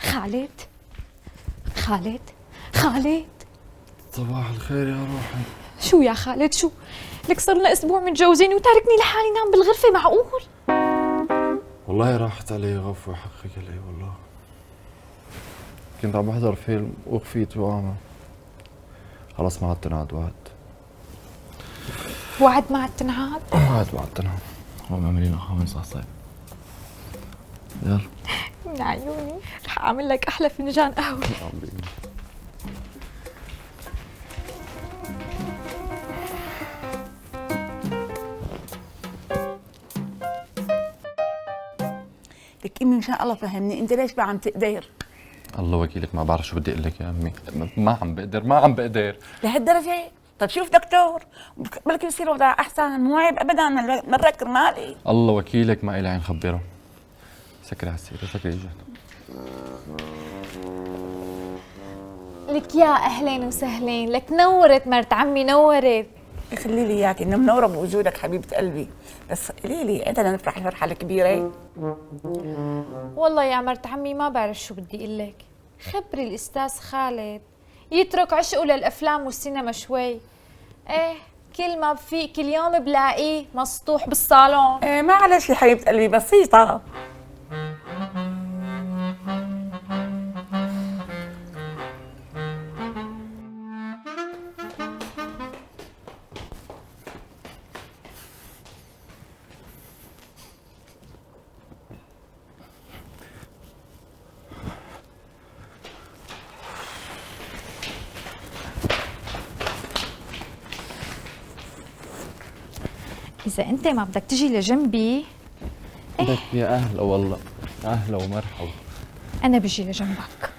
خالد خالد خالد. صباح الخير يا روحي. شو يا خالد شو؟ لك صار لنا اسبوع متجوزين وتاركني لحالي نام بالغرفة، معقول؟ والله راحت علي غفوة حقك علي والله. كنت عم بحضر فيلم وخفيت وعمى. خلص ما عاد تنعاد وعد. وعد ما عاد تنعاد؟ وعد ما عاد تنعاد. قوم اعملي لنا خامس عصير. يلا. من عيوني رح اعمل لك احلى فنجان قهوة. لك امي مشان الله فهمني، انت ليش ما عم تقدر؟ الله وكيلك ما بعرف شو بدي اقول لك يا امي. ما عم بقدر. لهالدرجه؟ طيب شوف دكتور، بلكي يصير وضع احسن، مو عيب ابدا مرة كرمالي. الله وكيلك ما إلي عين خبره. سكري على السيرة، سكري اجت. لك يا اهلين وسهلين، لك نورت مرت عمي نورت. يخلي لي اياك، انه منوره بوجودك حبيبه قلبي. بس قولي لي انت بدنا نفرح الفرحه الكبيره. والله يا مرت عمي ما بعرف شو بدي اقول لك. خبري الاستاذ خالد يترك عشقه للافلام والسينما شوي. ايه كل ما بفيق كل يوم بلاقيه مسطوح بالصالون. ايه معلش يا حبيبه قلبي، بسيطه. اذا انت ما بدك تجي لجنبي لك يا اهلا والله، اهلا ومرحبا. انا بجي لجنبك.